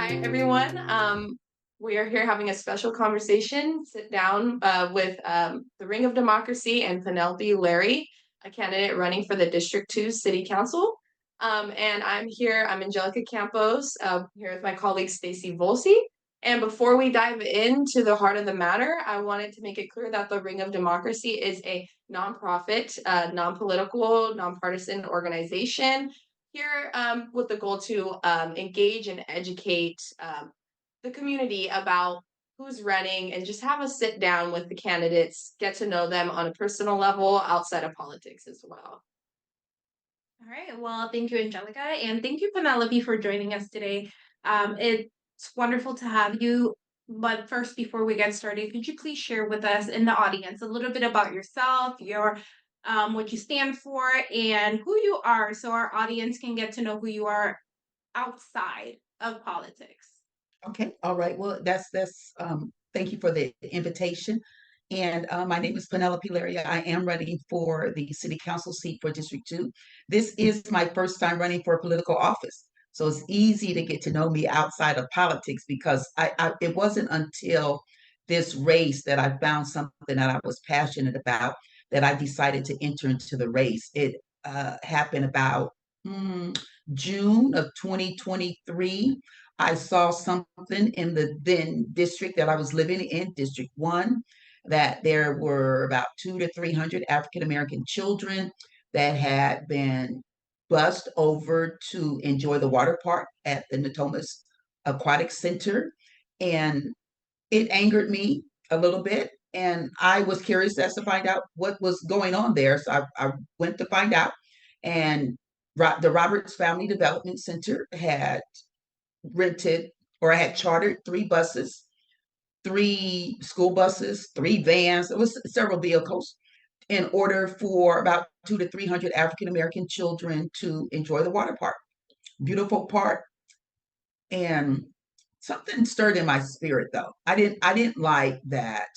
Hi, everyone. We are here having a special conversation, sit down with the Ring of Democracy and Penelope Larry, a candidate running for the District 2 City Council. And I'm Angelica Campos, here with my colleague Stacy Volsi. And before we dive into the heart of the matter, I wanted to make it clear that the Ring of Democracy is a nonprofit, non-political, nonpartisan organization here with the goal to engage and educate the community about who's running and just have a sit down with the candidates, get to know them on a personal level outside of politics as well. All right. Well, thank you, Angelica, and thank you, Penelope, for joining us today. It's wonderful to have you. But first, before we get started, could you please share with us in the audience a little bit about yourself, your what you stand for, and who you are, so our audience can get to know who you are outside of politics. Okay, all right. Well, thank you for the invitation. And my name is Penelope Larry. I am running for the city council seat for District 2. This is my first time running for a political office. So it's easy to get to know me outside of politics because it wasn't until this race that I found something that I was passionate about that I decided to enter into the race. It happened about June of 2023. I saw something in the then district that I was living in, District 1, that there were about 200 to 300 African American children that had been bused over to enjoy the water park at the Natomas Aquatic Center. And it angered me a little bit. And I was curious as to find out what was going on there. So I went to find out. And the Roberts Family Development Center had rented or had chartered 3 buses, 3 school buses, 3 vans. It was several vehicles in order for about 200 to 300 African American children to enjoy the water park. Beautiful park, and something stirred in my spirit though. I didn't like that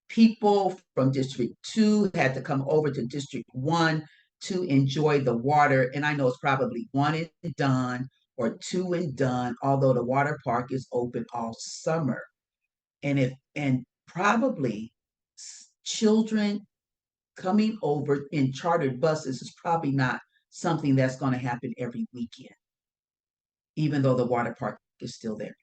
people from District 2 had to come over to District 1 to enjoy the water. And I know it's probably one and done or two and done, although the water park is open all summer. And probably children coming over in chartered buses is probably not something that's going to happen every weekend, even though the water park is still there.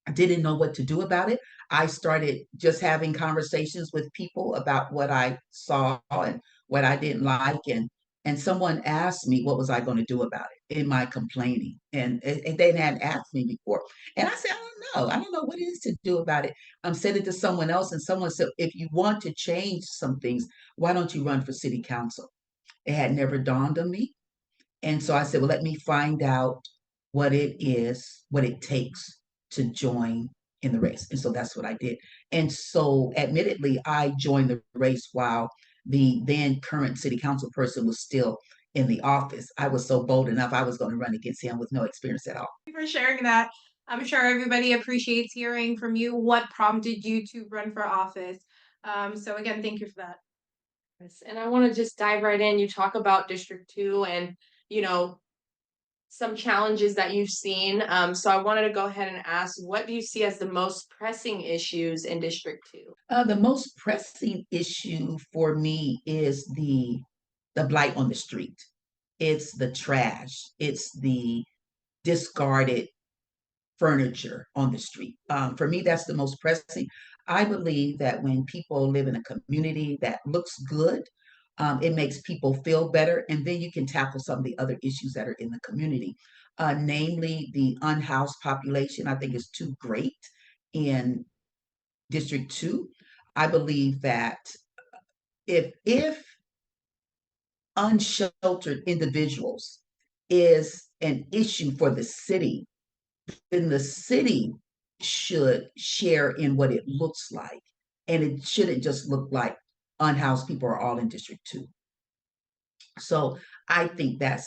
I didn't know what to do about it. I started just having conversations with people about what I saw and what I didn't like. And someone asked me what was I going to do about it in my complaining. And they hadn't asked me before. And I said, I don't know. I don't know what it is to do about it. Said it to someone else, and someone said, if you want to change some things, why don't you run for city council? It had never dawned on me. And so I said, well, let me find out what it is, what it takes to join in the race. And so that's what I did. And so, admittedly, I joined the race while the then current city council person was still in the office. I was so bold enough, I was going to run against him with no experience at all. Thank you for sharing that. I'm sure everybody appreciates hearing from you what prompted you to run for office. So again, thank you for that. Yes, and I want to just dive right in. You talk about District 2 and, you know, some challenges that you've seen. So I wanted to go ahead and ask, what do you see as the most pressing issues in District 2? The most pressing issue for me is the blight on the street. It's the trash. It's the discarded furniture on the street. For me, that's the most pressing. I believe that when people live in a community that looks good, it makes people feel better, and then you can tackle some of the other issues that are in the community, namely the unhoused population. I think is too great in District 2. I believe that if unsheltered individuals is an issue for the city, then the city should share in what it looks like. And it shouldn't just look like unhoused people are all in District 2. So I think that's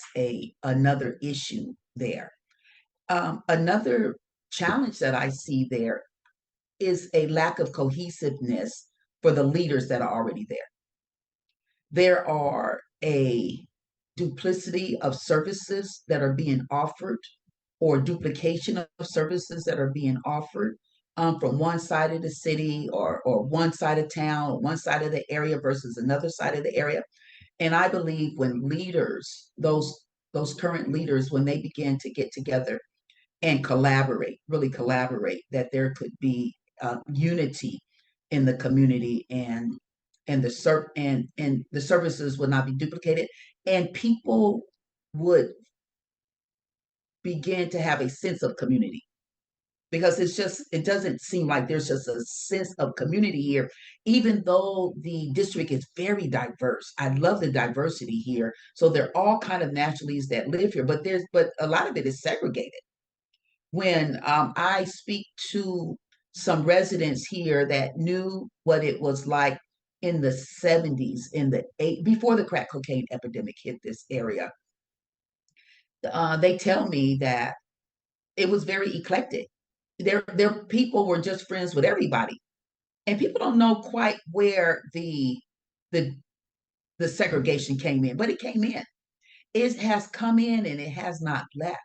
another issue there. Another challenge that I see there is a lack of cohesiveness for the leaders that are already there. There are a duplicity of services that are being offered or duplication of services that are being offered from one side of the city or one side of town or one side of the area versus another side of the area. And I believe when leaders, those current leaders, when they begin to get together and collaborate, really collaborate, that there could be unity in the community and the services would not be duplicated, and people would begin to have a sense of community because it doesn't seem like there's just a sense of community here, even though the district is very diverse. I love the diversity here. So there are all kind of nationalities that live here, but a lot of it is segregated. When I speak to some residents here that knew what it was like in the 70s, in the before the crack cocaine epidemic hit this area, they tell me that it was very eclectic. Their people were just friends with everybody, and people don't know quite where the the segregation came in, but it came in. It has come in and it has not left.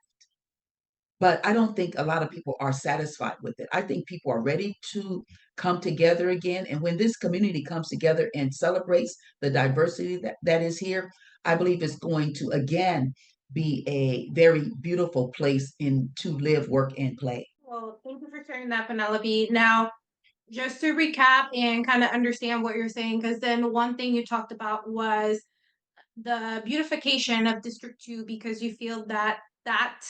But I don't think a lot of people are satisfied with it. I think people are ready to come together again. And when this community comes together and celebrates the diversity that is here, I believe it's going to again be a very beautiful place in to live, work, and play. Well, thank you for sharing that, Penelope. Now, just to recap and kind of understand what you're saying, because then one thing you talked about was the beautification of District 2 because you feel that that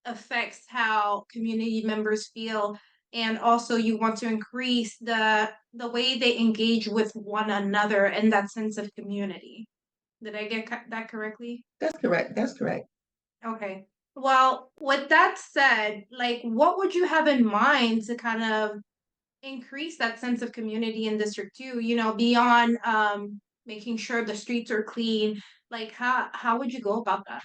affects how community members feel, and also you want to increase the way they engage with one another and that sense of community. Did I get that correctly? That's correct. That's correct. Okay. Well, with that said, like what would you have in mind to kind of increase that sense of community in District 2, beyond making sure the streets are clean? Like how would you go about that?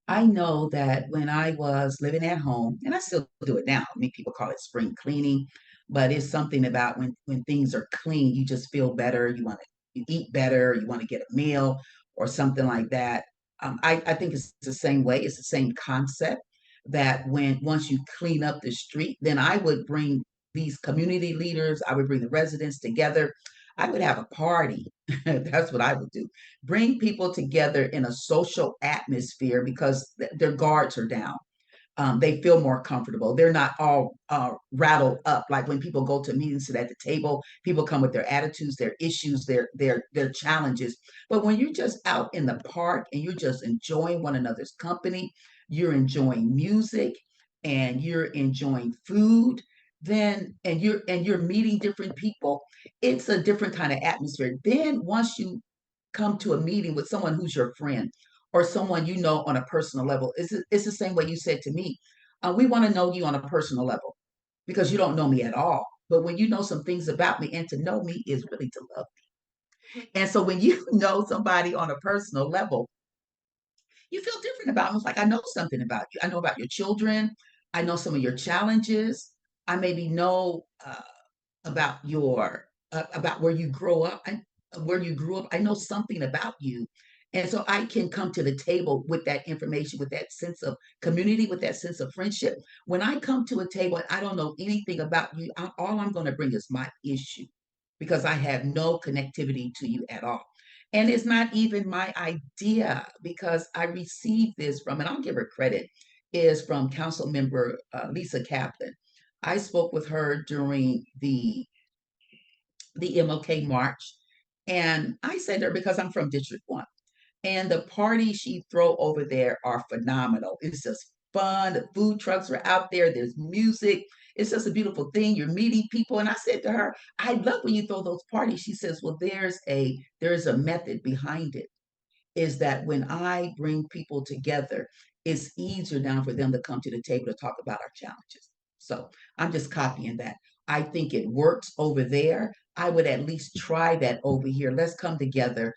I know that when I was living at home, and I still do it now, I mean, people call it spring cleaning, but it's something about when things are clean, you just feel better. You eat better. You want to get a meal or something like that. I think it's the same way. It's the same concept that when once you clean up the street, then I would bring these community leaders. I would bring the residents together. I would have a party. That's what I would do, bring people together in a social atmosphere because their guards are down. They feel more comfortable. They're not all rattled up. Like when people go to meetings, sit at the table, people come with their attitudes, their issues, their challenges. But when you're just out in the park and you're just enjoying one another's company, you're enjoying music and you're enjoying food, then and you're meeting different people, it's a different kind of atmosphere. Then once you come to a meeting with someone who's your friend or someone you know on a personal level. It's the same way you said to me. We want to know you on a personal level because you don't know me at all. But when you know some things about me, and to know me is really to love me. And so when you know somebody on a personal level, you feel different about them. It's like, I know something about you. I know about your children. I know some of your challenges. I maybe know about your about where you grow up. Where you grew up. I know something about you, and so I can come to the table with that information, with that sense of community, with that sense of friendship. When I come to a table and I don't know anything about you, all I'm going to bring is my issue because I have no connectivity to you at all. And it's not even my idea because I received this from, and I'll give her credit, is from Council Member Lisa Kaplan. I spoke with her during the MLK March, and I said to her because I'm from District 1, and the parties she throw over there are phenomenal. It's just fun. The food trucks are out there. There's music. It's just a beautiful thing. You're meeting people. And I said to her, I love when you throw those parties. She says, well, there's a method behind it. Is that when I bring people together, it's easier now for them to come to the table to talk about our challenges. So I'm just copying that. I think it works over there. I would at least try that over here. Let's come together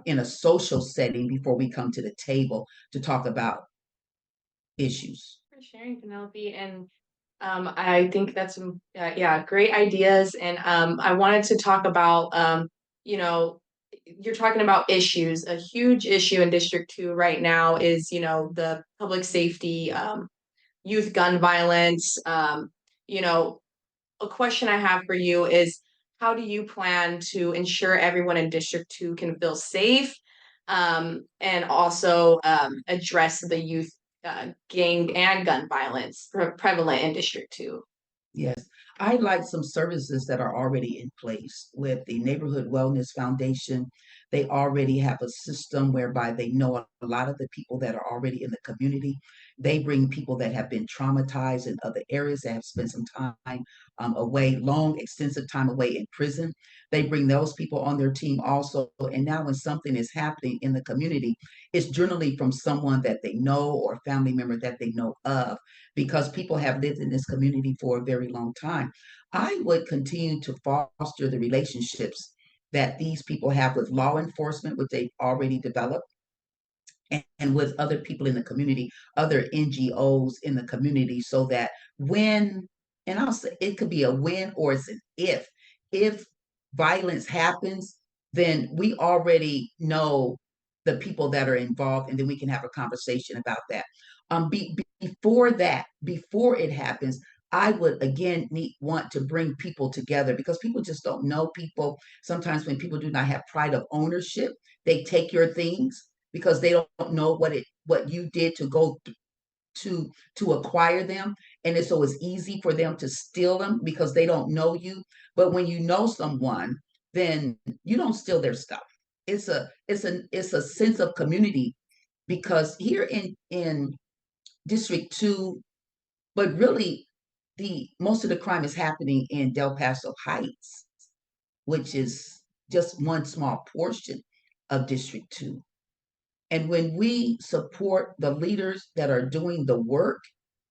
in a social setting before we come to the table to talk about issues. For sharing, Penelope. And I think that's some yeah, great ideas. And I wanted to talk about you know, you're talking about issues. A huge issue in District 2 right now is, the public safety youth gun violence. You know, a question I have for you is how do you plan to ensure everyone in District 2 can feel safe, and also address the youth gang and gun violence prevalent in District 2? Yes, I like some services that are already in place with the Neighborhood Wellness Foundation. They already have a system whereby they know a lot of the people that are already in the community. They bring people that have been traumatized in other areas that have spent some time away, long, extensive time away in prison. They bring those people on their team also. And now, when something is happening in the community, it's generally from someone that they know or a family member that they know of, because people have lived in this community for a very long time. I would continue to foster the relationships that these people have with law enforcement, which they've already developed, and with other people in the community, other NGOs in the community, so that when, and I'll say it could be a when or it's an if violence happens, then we already know the people that are involved, and then we can have a conversation about that. Before that, before it happens, I would again want to bring people together, because people just don't know people. Sometimes when people do not have pride of ownership, they take your things because they don't know what you did to go to acquire them, and so it's easy for them to steal them because they don't know you. But when you know someone, then you don't steal their stuff. It's a sense of community, because here in District 2, but really the most of the crime is happening in Del Paso Heights, which is just one small portion of District 2. And when we support the leaders that are doing the work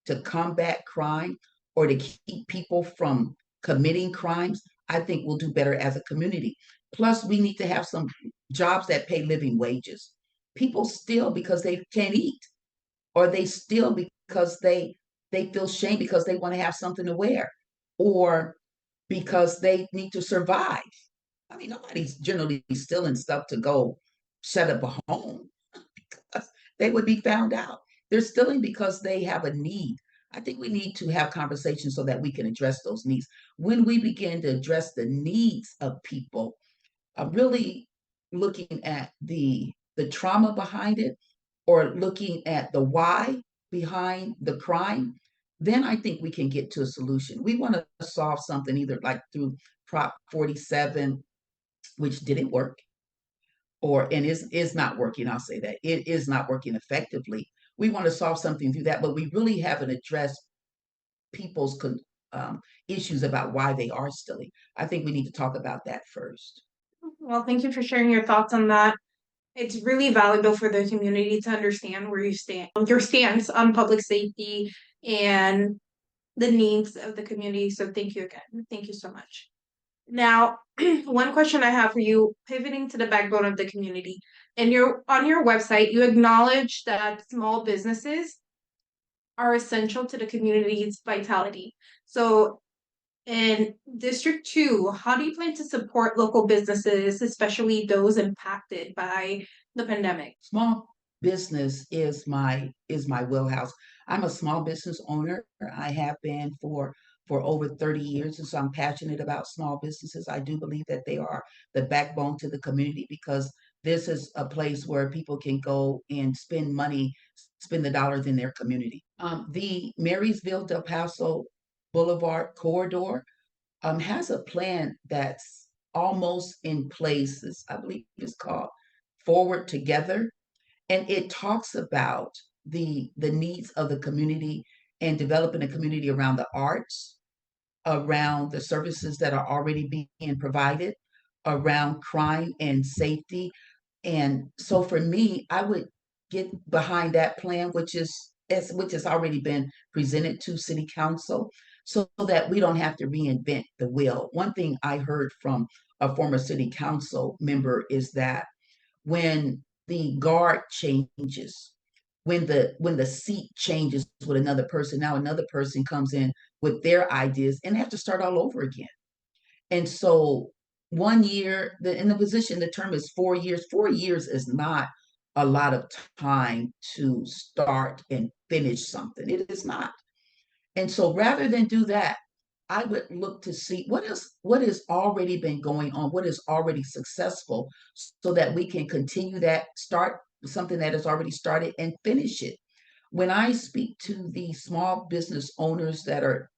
to combat crime or to keep people from committing crimes, I think we'll do better as a community. Plus, we need to have some jobs that pay living wages. People steal because they can't eat, or they steal because they feel shame because they want to have something to wear, or because they need to survive. I mean, nobody's generally stealing stuff to go set up a home. They would be found out. They're stealing because they have a need. I think we need to have conversations so that we can address those needs. When we begin to address the needs of people, really looking at the trauma behind it, or looking at the why behind the crime, then I think we can get to a solution. We want to solve something either like through Prop 47, which didn't work, or and is not working. I'll say that it is not working effectively. We want to solve something through that, but we really haven't addressed people's issues about why they are stealing. I think we need to talk about that first. Well, thank you for sharing your thoughts on that. It's really valuable for the community to understand where you stand, your stance on public safety and the needs of the community. So thank you again. Thank you so much. Now, one question I have for you, pivoting to the backbone of the community. And on your website, you acknowledge that small businesses are essential to the community's vitality. So in District 2, how do you plan to support local businesses, especially those impacted by the pandemic? Small business is my wheelhouse. I'm a small business owner. I have been for over 30 years, and so I'm passionate about small businesses. I do believe that they are the backbone to the community, because this is a place where people can go and spend money, spend the dollars in their community. The Marysville Del Paso Boulevard corridor has a plan that's almost in place. I believe it's called Forward Together, and it talks about the needs of the community and developing a community around the arts, around the services that are already being provided, around crime and safety. And so for me, I would get behind that plan, which has already been presented to City Council, so that we don't have to reinvent the wheel. One thing I heard from a former City Council member is that when the guard changes, when the seat changes with another person, now another person comes in with their ideas and they have to start all over again. And so one year, in the position, the term is 4 years. 4 years is not a lot of time to start and finish something. It is not. And so rather than do that, I would look to see what has already been going on, what is already successful, so that we can continue that, start something that has already started and finish it. When I speak to the small business owners that are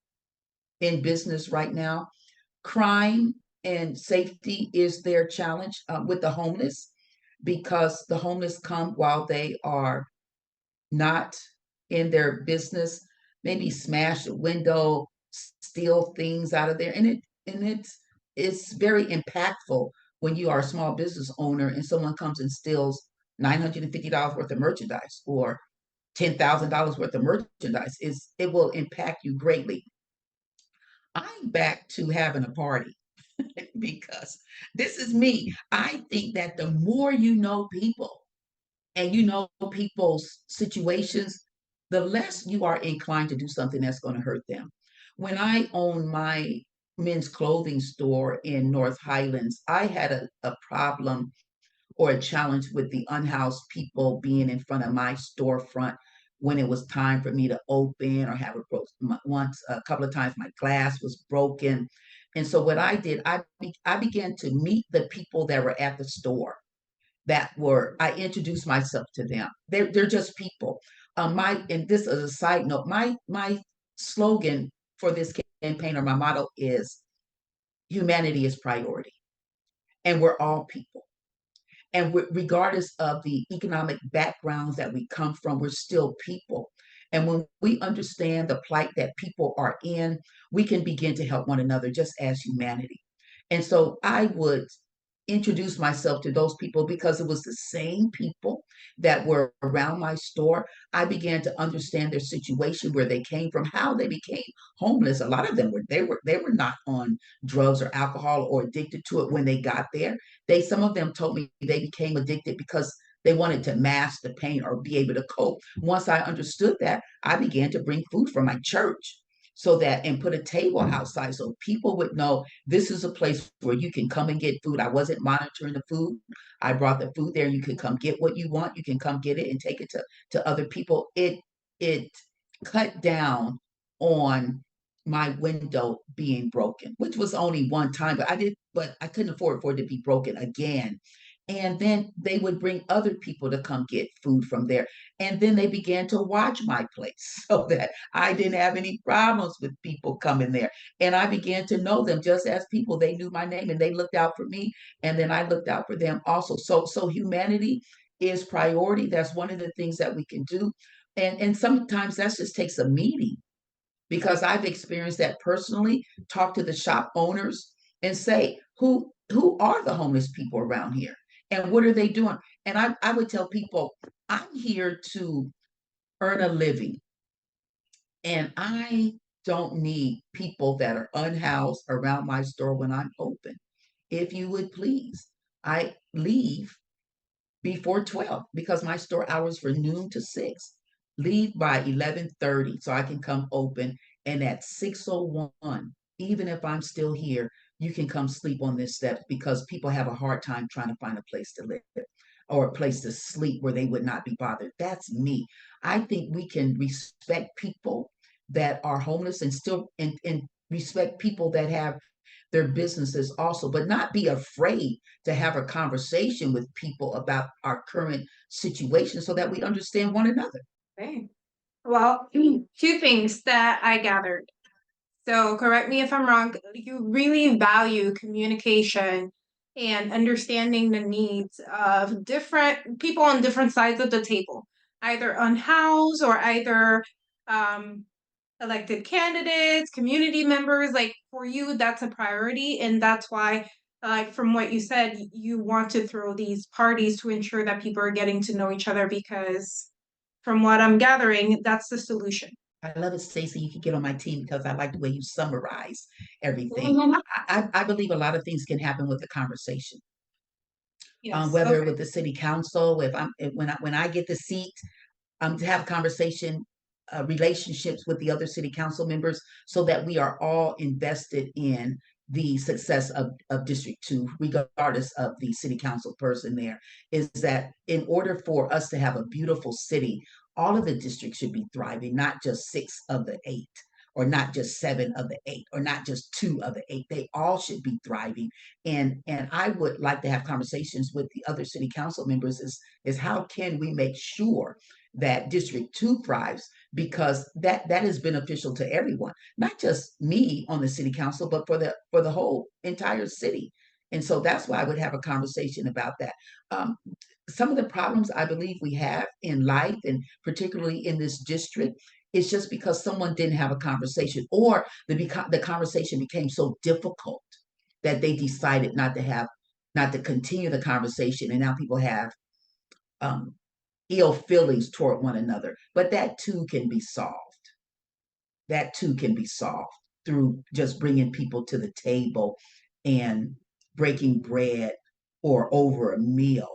in business right now, crime and safety is their challenge with the homeless, because the homeless come while they are not in their business, maybe smash a window, steal things out of there. And it's very impactful when you are a small business owner and someone comes and steals $950 worth of merchandise or $10,000 worth of merchandise. It will impact you greatly. I'm back to having a party because this is me. I think that the more you know people, and you know people's situations, the less you are inclined to do something that's going to hurt them. When I owned my men's clothing store in North Highlands, I had a problem or a challenge with the unhoused people being in front of my storefront when it was time for me to open, or have it broke. Once, a couple of times, my glass was broken. And so what I did, I began to meet the people that were at the store, I introduced myself to them. They're just people. And this is a side note, my slogan for this campaign, or my motto, is humanity is priority. And we're all people. And regardless of the economic backgrounds that we come from, we're still people. And when we understand the plight that people are in, we can begin to help one another just as humanity. And so I would introduce myself to those people because it was the same people that were around my store. I began to understand their situation, where they came from, how they became homeless. A lot of them were not on drugs or alcohol or addicted to it when they got there. Some of them told me they became addicted because they wanted to mask the pain or be able to cope. Once I understood that, I began to bring food from my church, and put a table outside so people would know this is a place where you can come and get food. I wasn't monitoring the food. I brought the food there. You can come get what you want. You can come get it and take it to other people. It cut down on my window being broken, which was only one time, but I couldn't afford for it to be broken again. And then they would bring other people to come get food from there. And then they began to watch my place so that I didn't have any problems with people coming there. And I began to know them just as people. They knew my name and they looked out for me. And then I looked out for them also. So humanity is priority. That's one of the things that we can do. And sometimes that just takes a meeting, because I've experienced that personally. Talk to the shop owners and say, who are the homeless people around here? And what are they doing? And I would tell people, I'm here to earn a living. And I don't need people that are unhoused around my store when I'm open. If you would please, I leave before 12 because my store hours for noon to 6. Leave by 11:30 so I can come open. And at 6:01, even if I'm still here, you can come sleep on this step, because people have a hard time trying to find a place to live or a place to sleep where they would not be bothered. That's me. I think we can respect people that are homeless and still and respect people that have their businesses also, but not be afraid to have a conversation with people about our current situation so that we understand one another. Okay. Well, two things that I gathered. So correct me if I'm wrong, you really value communication and understanding the needs of different people on different sides of the table, either unhoused or either elected candidates, community members. Like for you, that's a priority. And that's why, from what you said, you want to throw these parties to ensure that people are getting to know each other, because from what I'm gathering, that's the solution. I love it, Stacey. You can get on my team because I like the way you summarize everything. I believe a lot of things can happen with the conversation. Yes. Whether Okay. with the city council, when I get the seat, to have conversation, relationships with the other city council members, so that we are all invested in the success of District 2, regardless of the city council person there, is that in order for us to have a beautiful city, all of the districts should be thriving, not just 6 of the 8, or not just 7 of the 8, or not just 2 of the 8. They all should be thriving. And I would like to have conversations with the other city council members is how can we make sure that District 2 thrives, because that is beneficial to everyone, not just me on the city council, but for the whole entire city. And so that's why I would have a conversation about that. Some of the problems I believe we have in life, and particularly in this district, is just because someone didn't have a conversation, or the conversation became so difficult that they decided not to continue the conversation, and now people have um, ill feelings toward one another. But that too can be solved. That too can be solved through just bringing people to the table and breaking bread or over a meal.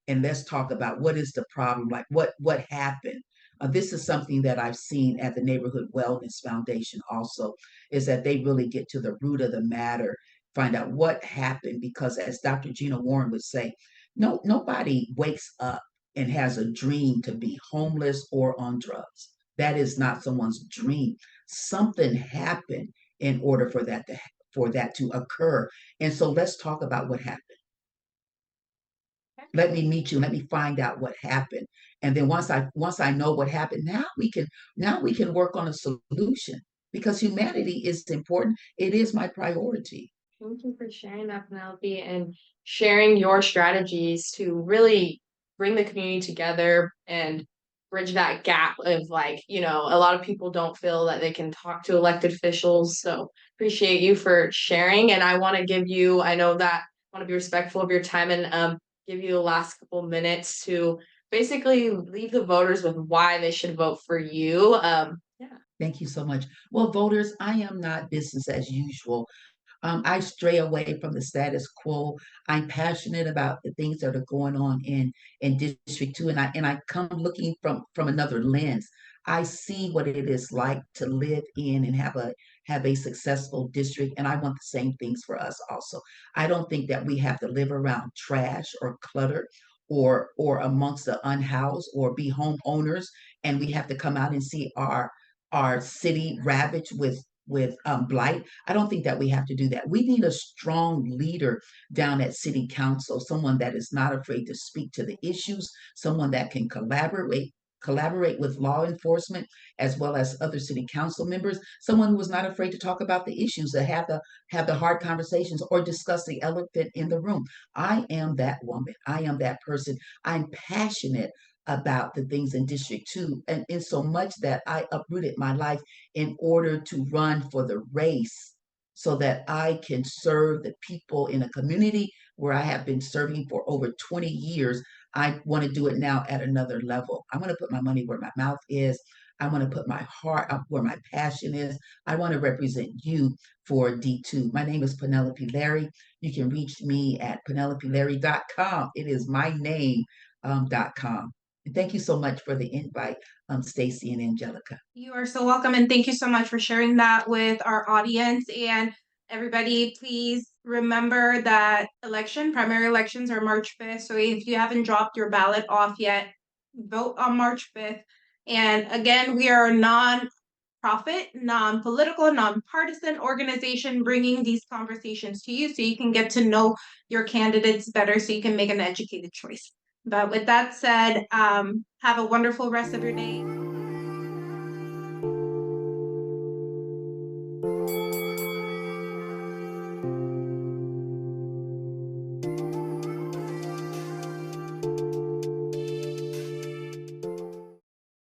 And let's talk about what is the problem, like what happened. This is something that I've seen at the Neighborhood Wellness Foundation also, is that they really get to the root of the matter, find out what happened, because as Dr. Gina Warren would say, nobody wakes up and has a dream to be homeless or on drugs. That is not someone's dream. Something happened in order for that to occur. And so let's talk about what happened. Let me meet you. Let me find out what happened. And then once I know what happened, now we can work on a solution, because humanity is important. It is my priority. Thank you for sharing that, Penelope, and sharing your strategies to really bring the community together and bridge that gap of, like, a lot of people don't feel that they can talk to elected officials. So appreciate you for sharing. And I want to give you, I know that I want to be respectful of your time, and give you the last couple minutes to basically leave the voters with why they should vote for you. Yeah. Thank you so much. Well, voters, I am not business as usual. I stray away from the status quo. I'm passionate about the things that are going on in District 2, and I come looking from another lens. I see what it is like to live in and have a successful district, and I want the same things for us also. I don't think that we have to live around trash or clutter, or amongst the unhoused, or be homeowners, and we have to come out and see our city ravaged with blight. I don't think that we have to do that. We need a strong leader down at City Council, someone that is not afraid to speak to the issues, someone that can collaborate with law enforcement as well as other city council members, someone who is not afraid to talk about the issues, that have the hard conversations, or discuss the elephant in the room. I am that woman. I am that person. I'm passionate about the things in District 2, and in so much that I uprooted my life in order to run for the race, so that I can serve the people in a community where I have been serving for over 20 years. I want to do it now at another level. I want to put my money where my mouth is. I want to put my heart up where my passion is. I want to represent you for D2. My name is Penelope Larry. You can reach me at penelopelary.com. It is my name, .com. And thank you so much for the invite, Stacy and Angelica. You are so welcome, and thank you so much for sharing that with our audience. And everybody, please remember that primary elections are March 5th. So if you haven't dropped your ballot off yet, vote on March 5th. And again, we are a non-profit, non-political, non-partisan organization bringing these conversations to you so you can get to know your candidates better, so you can make an educated choice. But with that said, have a wonderful rest of your day.